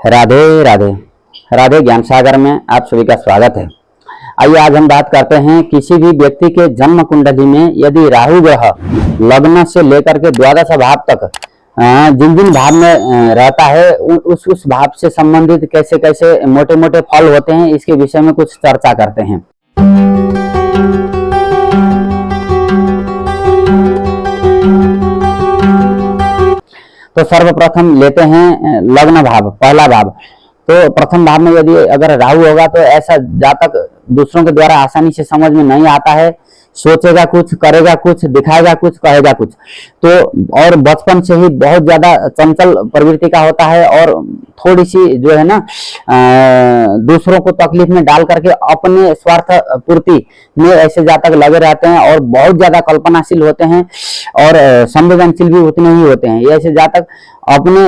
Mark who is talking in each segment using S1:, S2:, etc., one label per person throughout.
S1: राधे राधे। राधे ज्ञान सागर में आप सभी का स्वागत है। आइए आज हम बात करते हैं किसी भी व्यक्ति के जन्म कुंडली में यदि राहु ग्रह लग्न से लेकर के द्वादश भाव तक जिन जिन भाव में रहता है उस भाव से संबंधित कैसे कैसे मोटे मोटे फल होते हैं, इसके विषय में कुछ चर्चा करते हैं। तो सर्वप्रथम लेते हैं लग्न भाव, पहला भाव। तो प्रथम भाव में यदि अगर राहु होगा तो ऐसा जातक दूसरों के द्वारा आसानी से समझ में नहीं आता है, सोचेगा कुछ, करेगा कुछ, दिखाएगा कुछ, कहेगा कुछ। तो और बचपन से ही बहुत ज्यादा चंचल प्रवृत्ति का होता है और थोड़ी सी जो है ना दूसरों को तकलीफ में डाल करके अपने स्वार्थ पूर्ति में ऐसे जातक लगे रहते हैं और बहुत ज्यादा कल्पनाशील होते हैं और संवेदनशील भी उतने ही होते हैं। ये ऐसे जातक अपने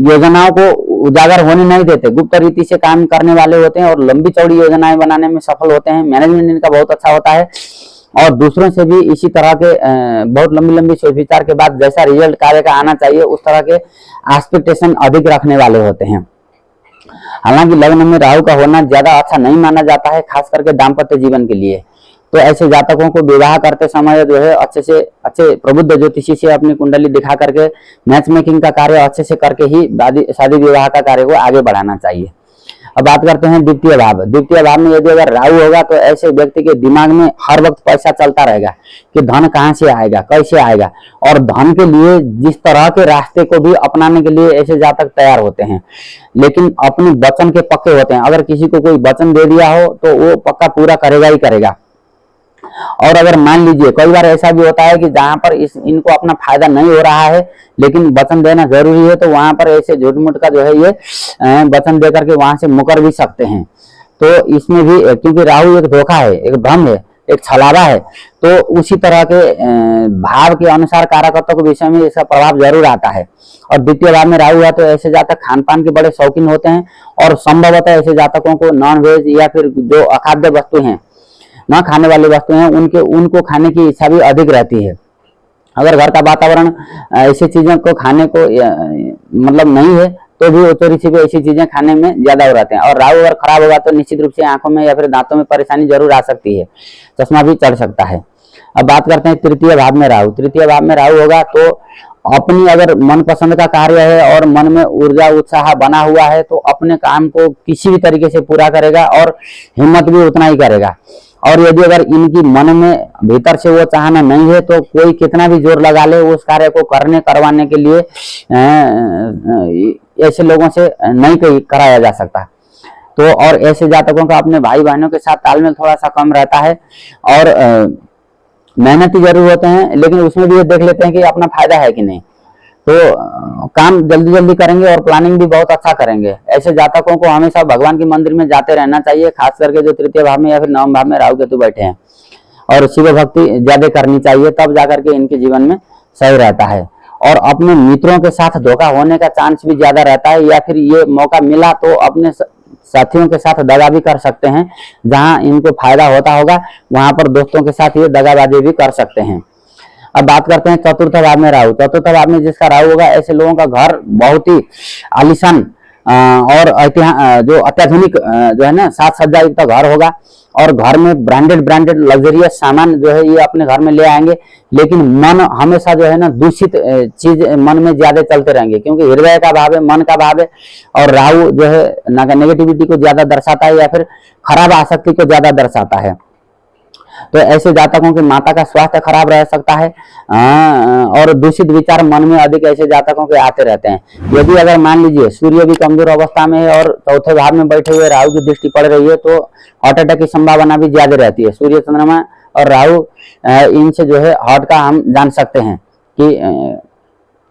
S1: योजनाओं को उजागर होने नहीं देते, गुप्त रीति से काम करने वाले होते हैं और लंबी चौड़ी योजनाएं बनाने में सफल होते हैं। मैनेजमेंट इनका बहुत अच्छा होता है और दूसरों से भी इसी तरह के बहुत लंबी लंबी सोच विचार के बाद जैसा रिजल्ट कार्य का आना चाहिए उस तरह के एक्सपेक्टेशन अधिक रखने वाले होते हैं। हालांकि लग्न में राहु का होना ज्यादा अच्छा नहीं माना जाता है, खास करके दाम्पत्य जीवन के लिए। तो ऐसे जातकों को विवाह करते समय जो है अच्छे प्रबुद्ध ज्योतिषी से अपनी कुंडली दिखा करके मैच मेकिंग का कार्य अच्छे से करके ही शादी विवाह का कार्य को आगे बढ़ाना चाहिए। अब बात करते हैं द्वितीय भाव। द्वितीय भाव में यदि अगर राहु होगा तो ऐसे व्यक्ति के दिमाग में हर वक्त पैसा चलता रहेगा कि धन कहाँ से आएगा, कैसे आएगा, और धन के लिए जिस तरह के रास्ते को भी अपनाने के लिए ऐसे जातक तैयार होते हैं, लेकिन अपने वचन के पक्के होते हैं। अगर किसी को कोई वचन दे दिया हो तो वो पक्का पूरा करेगा ही करेगा। और अगर मान लीजिए कई बार ऐसा भी होता है कि जहां पर इनको अपना फायदा नहीं हो रहा है लेकिन वचन देना जरूरी है, तो वहां पर ऐसे झूठ मूठ का जो है ये वचन देकर के वहां से मुकर भी सकते हैं। तो इसमें भी क्योंकि राहु एक धोखा है, एक भ्रम है, एक छलावा है, तो उसी तरह के भाव के अनुसार कारकत्व के विषय में इसका प्रभाव जरूर आता है। और द्वितीय भाव में राहु है तो ऐसे जातक खान पान के बड़े शौकीन होते हैं और संभवतः ऐसे जातकों को नॉन वेज या फिर जो अखाद्य वस्तु हैं, न खाने वाली वस्तुएं हैं, उनको खाने की इच्छा भी अधिक रहती है। अगर घर का वातावरण ऐसी चीजों को खाने को मतलब नहीं है तो भी वो चोरी छिपे ऐसी चीजें खाने में ज्यादा हो रहते हैं। और राहु अगर खराब होगा तो निश्चित रूप से आंखों में या फिर दांतों में परेशानी जरूर आ सकती है, चश्मा भी चढ़ सकता है। अब बात करते हैं तृतीय भाव में राहु। तृतीय भाव में राहु होगा तो अपनी अगर मनपसंद का कार्य है और मन में ऊर्जा उत्साह बना हुआ है तो अपने काम को किसी भी तरीके से पूरा करेगा और हिम्मत भी उतना ही करेगा। और यदि अगर इनकी मन में भीतर से वो चाहना नहीं है तो कोई कितना भी जोर लगा ले उस कार्य को करवाने के लिए ऐसे लोगों से नहीं कराया जा सकता। तो और ऐसे जातकों का अपने भाई बहनों के साथ तालमेल थोड़ा सा कम रहता है और मेहनती जरूर होते हैं, लेकिन उसमें भी ये देख लेते हैं कि अपना फायदा है कि नहीं, तो काम जल्दी जल्दी करेंगे और प्लानिंग भी बहुत अच्छा करेंगे। ऐसे जातकों को हमेशा भगवान के मंदिर में जाते रहना चाहिए, खास करके जो तृतीय भाव में या फिर नवम भाव में राहु केतु बैठे हैं, और शिव भक्ति ज्यादा करनी चाहिए, तब जाकर के इनके जीवन में सही रहता है। और अपने मित्रों के साथ धोखा होने का चांस भी ज्यादा रहता है, या फिर ये मौका मिला तो अपने साथियों के साथ दगा भी कर सकते हैं। जहां इनको फायदा होता होगा वहां पर दोस्तों के साथ ये दगाबाजी भी कर सकते हैं। अब बात करते हैं चतुर्थ भाव में राहु। चतुर्थ भाव में जिसका राहु होगा ऐसे लोगों का घर बहुत ही आलीशान और जो अत्याधुनिक जो है ना साज सज्जा युक्त घर होगा और घर में ब्रांडेड लग्जरियस सामान जो है ये अपने घर में ले आएंगे, लेकिन मन हमेशा जो है ना दूषित चीज मन में ज्यादा चलते रहेंगे, क्योंकि हृदय का भाव है, मन का भाव है, और राहु जो है नेगेटिविटी को ज्यादा दर्शाता है या फिर खराब आसक्ति को ज्यादा दर्शाता है। तो ऐसे जातकों की माता का स्वास्थ्य खराब रह सकता है और दूषित विचार मन में अधिक ऐसे जातकों के आते रहते हैं। यदि अगर मान लीजिए सूर्य भी कमजोर अवस्था में है और चौथे भाव में बैठे हुए राहु की दृष्टि पड़ रही है तो हार्ट अटैक की संभावना भी ज्यादा रहती है। सूर्य चंद्रमा और राहु इनसे जो है हार्ट का हम जान सकते हैं कि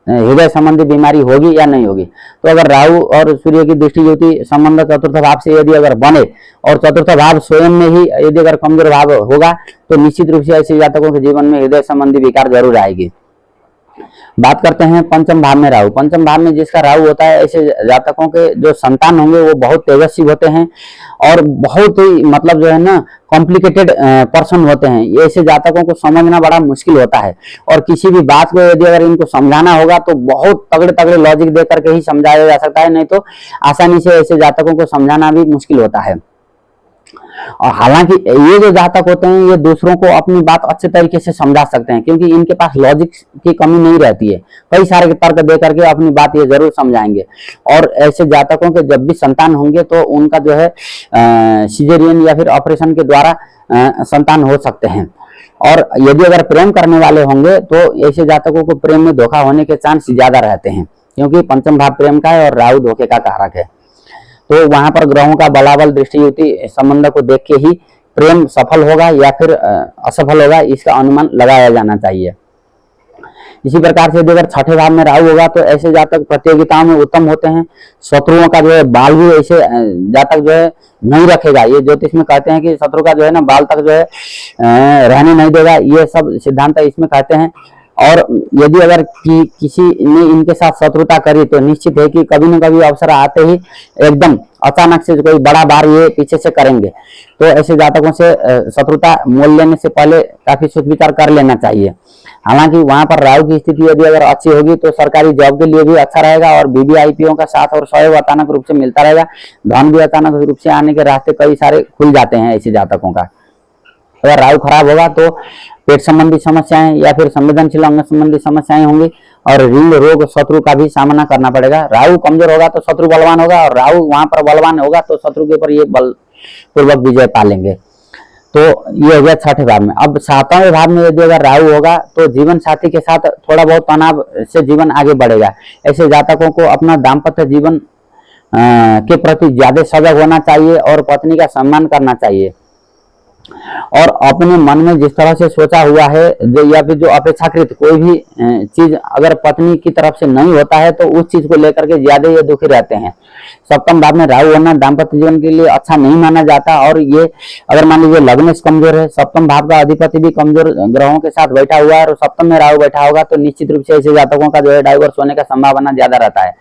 S1: हृदय संबंधी बीमारी होगी या नहीं होगी। तो अगर राहु और सूर्य की दृष्टि युति संबंध चतुर्थ भाव से यदि अगर बने और चतुर्थ भाव स्वयं में ही यदि अगर कमजोर भाव होगा तो निश्चित रूप से ऐसे जातकों के जीवन में हृदय संबंधी विकार जरूर आएगी। बात करते हैं पंचम भाव में राहु। पंचम भाव में जिसका राहु होता है, ऐसे जातकों के जो संतान होंगे वो बहुत तेजस्वी होते हैं और बहुत ही मतलब जो है ना कॉम्प्लिकेटेड पर्सन होते हैं। ऐसे जातकों को समझना बड़ा मुश्किल होता है और किसी भी बात को यदि अगर इनको समझाना होगा तो बहुत तगड़े तगड़े लॉजिक दे करके ही समझाया जा सकता है, नहीं तो आसानी से ऐसे जातकों को समझाना भी मुश्किल होता है। और हालांकि ये जो जातक होते हैं ये दूसरों को अपनी बात अच्छे तरीके से समझा सकते हैं, क्योंकि इनके पास लॉजिक की कमी नहीं रहती है। कई सारे तर्क दे करके अपनी बात ये जरूर समझाएंगे। और ऐसे जातकों के जब भी संतान होंगे तो उनका जो है सिजेरियन या फिर ऑपरेशन के द्वारा संतान हो सकते हैं। और यदि अगर प्रेम करने वाले होंगे तो ऐसे जातकों को प्रेम में धोखा होने के चांस ज्यादा रहते हैं, क्योंकि पंचम भाव प्रेम का है और राहु धोखे का कारक है। तो वहां पर ग्रहों का बलाबल दृष्टि युति संबंध को देख के ही प्रेम सफल होगा या फिर असफल होगा, इसका अनुमान लगाया जाना चाहिए। इसी प्रकार से अगर छठे भाव में राहु होगा तो ऐसे जातक प्रतियोगिताओं में उत्तम होते हैं। शत्रुओं का जो है बाल भी ऐसे जातक जो है नहीं रखेगा। ये ज्योतिष में कहते हैं कि शत्रु का जो है ना बाल तक जो है रहने नहीं देगा, ये सब सिद्धांत इसमें कहते हैं। और यदि अगर किसी ने इनके साथ शत्रुता करी तो निश्चित है कि कभी न कभी अवसर आते ही एकदम अचानक से कोई बड़ा बार ये पीछे से करेंगे। तो ऐसे जातकों से शत्रुता मोल लेने से पहले काफी सोच विचार कर लेना चाहिए। हालांकि वहां पर राहु की स्थिति यदि अगर अच्छी होगी तो सरकारी जॉब के लिए भी अच्छा रहेगा और बीबीआईपीओ का साथ और सहयोग अचानक रूप से मिलता रहेगा। धन भी अचानक रूप से आने के रास्ते कई सारे खुल जाते हैं ऐसे जातकों का। अगर राहु खराब होगा तो पेट संबंधी समस्याएं या फिर संवेदनशील अंग संबंधी समस्याएं होंगी और ऋण रोग शत्रु का भी सामना करना पड़ेगा। राहु कमजोर होगा तो शत्रु बलवान होगा और राहु वहां पर बलवान होगा तो शत्रु के ऊपर ये बलपूर्वक विजय पा लेंगे। तो ये हो गया छठे भाव में। अब सातवें भाव में यदि अगर राहु होगा तो जीवन साथी के साथ थोड़ा बहुत तनाव से जीवन आगे बढ़ेगा। ऐसे जातकों को अपना दाम्पत्य जीवन के प्रति ज्यादा सजग होना चाहिए और पत्नी का सम्मान करना चाहिए। और अपने मन में जिस तरह से सोचा हुआ है जो या फिर जो अपेक्षाकृत कोई भी चीज अगर पत्नी की तरफ से नहीं होता है तो उस चीज को लेकर के ज्यादा ये दुखी रहते हैं। सप्तम भाव में राहु होना दाम्पत्य जीवन के लिए अच्छा नहीं माना जाता। और ये अगर मान लीजिए लग्न कमजोर है, सप्तम भाव का अधिपति भी कमजोर ग्रहों के साथ बैठा हुआ है और सप्तम में राहु बैठा होगा तो निश्चित रूप से ऐसे जातकों का जो है डाइवोर्स होने का संभावना ज्यादा रहता है।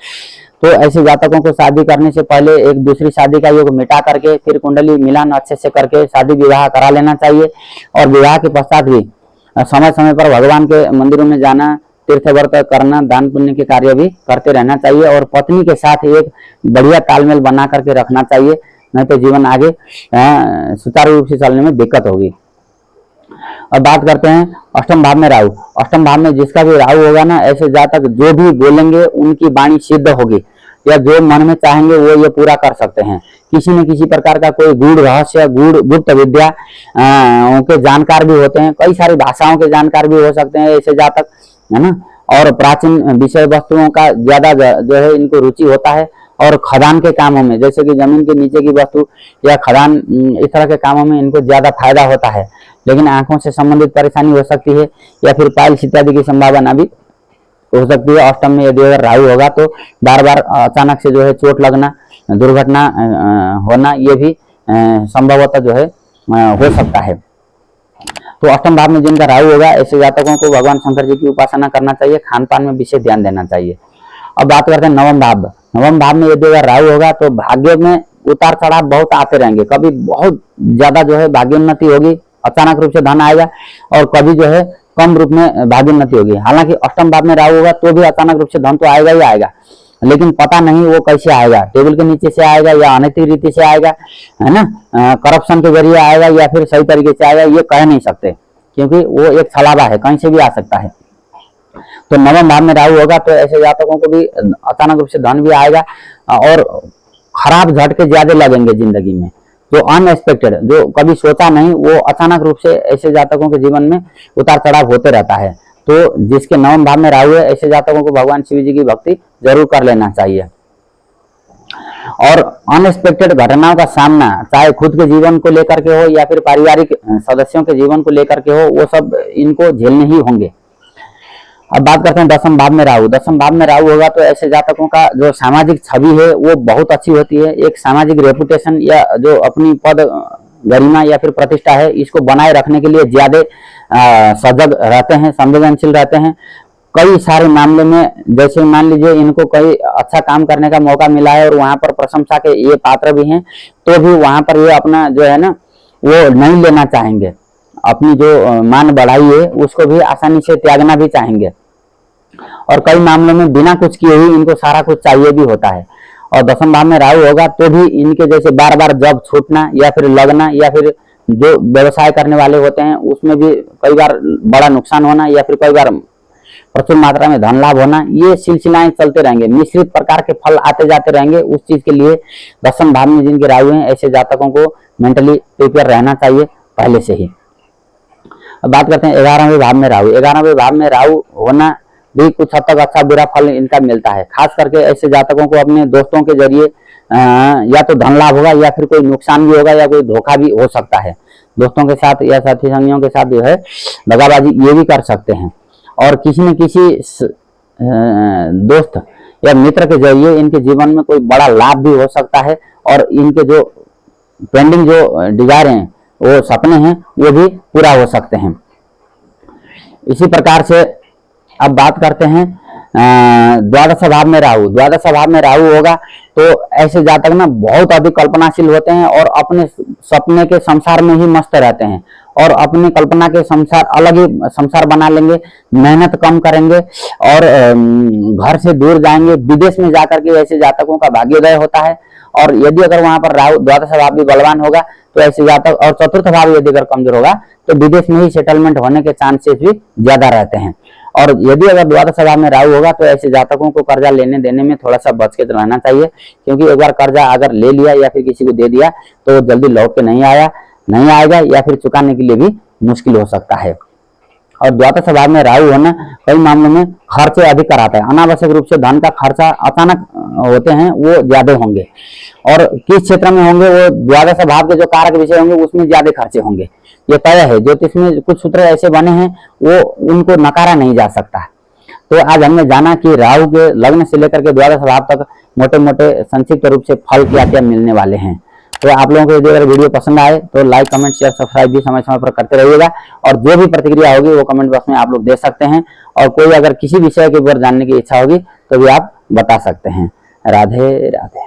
S1: तो ऐसे जातकों को शादी करने से पहले एक दूसरी शादी का योग मिटा करके फिर कुंडली मिलान अच्छे से करके शादी विवाह करा लेना चाहिए। और विवाह के पश्चात भी समय समय पर भगवान के मंदिरों में जाना, तीर्थ व्रत करना, दान पुण्य के कार्य भी करते रहना चाहिए और पत्नी के साथ एक बढ़िया तालमेल बना करके रखना चाहिए, नहीं तो जीवन आगे सुचारू रूप से चलने में दिक्कत होगी। अब बात करते हैं अष्टम भाव में राहु। अष्टम भाव में जिसका भी राहु होगा ना, ऐसे जातक जो भी बोलेंगे उनकी वाणी सिद्ध होगी या जो मन में चाहेंगे वो ये पूरा कर सकते हैं। किसी न किसी प्रकार का कोई गूढ़ रहस्य, गुप्त विद्या उनके जानकार भी होते हैं। कई सारी भाषाओं के जानकार भी हो सकते हैं ऐसे जातक, है ना। और प्राचीन विषय वस्तुओं का ज्यादा जो है इनको रुचि होता है। और खदान के कामों में, जैसे कि जमीन के नीचे की वस्तु या खदान, इस तरह के कामों में इनको ज्यादा फायदा होता है। लेकिन आंखों से संबंधित परेशानी हो सकती है या फिर पाइल्स इत्यादि की संभावना भी हो सकती है। अष्टम में यदि अगर राहु होगा तो बार बार अचानक से जो है चोट लगना, दुर्घटना होना, ये भी संभवतः जो है हो सकता है। तो अष्टम भाव में जिनका राहु होगा ऐसे जातकों को भगवान शंकर जी की उपासना करना चाहिए, खान पान में विशेष ध्यान देना चाहिए। अब बात करते हैं नवम भाव। नवम भाव में यदि अगर राहु होगा तो भाग्य में उतार चढ़ाव बहुत आते रहेंगे। कभी बहुत ज्यादा जो है भाग्योन्नति होगी, अचानक रूप से धन आएगा, और कभी जो है कम रूप में भाग्योन्नति होगी। हालांकि अष्टम भाव में राहु होगा तो भी अचानक रूप से धन तो आएगा ही आएगा, लेकिन पता नहीं वो कैसे आएगा, टेबल के नीचे से आएगा या अनैतिक रीति से आएगा, है ना, करप्शन के जरिए आएगा या फिर सही तरीके से आएगा, ये कह नहीं सकते, क्योंकि वो एक छलावा है, कहीं से भी आ सकता है। तो नवम भाव में राहु होगा तो ऐसे जातकों को भी अचानक रूप से धन भी आएगा और खराब झटके ज्यादा लगेंगे जिंदगी में, जो अनएक्सपेक्टेड, जो कभी सोचा नहीं, वो अचानक रूप से ऐसे जातकों के जीवन में उतार चढ़ाव होते रहता है। तो जिसके नवम भाव में राहु है ऐसे जातकों को भगवान शिव जी की भक्ति जरूर कर लेना चाहिए। और अनएक्सपेक्टेड घटनाओं का सामना, चाहे खुद के जीवन को लेकर के हो या फिर पारिवारिक सदस्यों के जीवन को लेकर के हो, वो सब इनको झेलने ही होंगे। अब बात करते हैं दसम भाव में राहु। दसम भाव में राहु होगा तो ऐसे जातकों का जो सामाजिक छवि है वो बहुत अच्छी होती है। एक सामाजिक रेपुटेशन या जो अपनी पद गरिमा या फिर प्रतिष्ठा है, इसको बनाए रखने के लिए ज्यादा सजग रहते हैं, संवेदनशील रहते हैं। कई सारे मामले में, जैसे मान लीजिए इनको कोई अच्छा काम करने का मौका मिला है और वहां पर प्रशंसा के ये पात्र भी हैं, तो भी वहां पर ये अपना जो है ना वो नहीं लेना चाहेंगे, अपनी जो मान बढ़ाई है उसको भी आसानी से त्यागना भी चाहेंगे। और कई मामलों में बिना कुछ किए ही इनको सारा कुछ चाहिए भी होता है। और दसम भाव में राहु होगा तो भी इनके जैसे बार बार जॉब छूटना या फिर लगना, या फिर जो व्यवसाय करने वाले होते हैं उसमें भी कई बार बड़ा नुकसान होना, या फिर कई बार प्रचुर मात्रा में धन लाभ होना, ये सिलसिलाएं चलते रहेंगे। मिश्रित प्रकार के फल आते जाते रहेंगे। उस चीज के लिए दसम भाव में जिनके राहु हैं ऐसे जातकों को मेंटली प्रिपेयर रहना चाहिए पहले से ही। अब बात करते हैं 11वें भाव में राहु। 11वें भाव में राहु होना भी कुछ हद तक अच्छा बुरा फल इनका मिलता है। खास करके ऐसे जातकों को अपने दोस्तों के जरिए या तो धन लाभ होगा या फिर कोई नुकसान भी होगा या कोई धोखा भी हो सकता है। दोस्तों के साथ या साथी संगियों के साथ जो है दगाबाजी ये भी कर सकते हैं। और किसी न किसी दोस्त या मित्र के जरिए इनके जीवन में कोई बड़ा लाभ भी हो सकता है और इनके जो पेंडिंग जो डिजायर हैं, वो सपने हैं, वो भी पूरा हो सकते हैं। इसी प्रकार से अब बात करते हैं द्वादश भाव में राहु। द्वादश भाव में राहु होगा तो ऐसे जातक ना बहुत अधिक कल्पनाशील होते हैं और अपने सपने के संसार में ही मस्त रहते हैं और अपनी कल्पना के संसार अलग ही संसार बना लेंगे, मेहनत कम करेंगे और घर से दूर जाएंगे। विदेश में जाकर के ऐसे जातकों का भाग्योदय होता है। और यदि अगर वहां पर राहु द्वादश भाव भी बलवान होगा तो ऐसे जातक, और चतुर्थ भाव यदि अगर कमजोर होगा तो विदेश में ही सेटलमेंट होने के चांसेस भी ज्यादा रहते हैं। और यदि अगर द्वादश भाव में राहु होगा तो ऐसे जातकों को कर्जा लेने देने में थोड़ा सा बच के रहना चाहिए, क्योंकि एक बार कर्जा अगर ले लिया या फिर किसी को दे दिया तो जल्दी लौट के नहीं आएगा या फिर चुकाने के लिए भी मुश्किल हो सकता है। और द्वादश भाव में राहु होना कई मामलों में खर्चे अधिक कराता है। अनावश्यक रूप से धन का खर्चा अचानक होते हैं वो ज्यादा होंगे, और किस क्षेत्र में होंगे वो द्वादश भाव के जो कारक विषय होंगे उसमें ज्यादा खर्चे होंगे, ये तय है। ज्योतिष में कुछ सूत्र ऐसे बने हैं वो उनको नकारा नहीं जा सकता। तो आज हमने जाना कि राहु के लग्न से लेकर के द्वादश भाव तक मोटे मोटे संक्षिप्त रूप से फल क्या क्या मिलने वाले हैं। तो आप लोगों को यदि अगर वीडियो पसंद आए तो लाइक, कमेंट, शेयर, सब्सक्राइब भी समय समय पर करते रहिएगा। और जो भी प्रतिक्रिया होगी वो कमेंट बॉक्स में आप लोग दे सकते हैं। और कोई अगर किसी विषय के ऊपर जानने की इच्छा होगी तो भी आप बता सकते हैं। राधे राधे।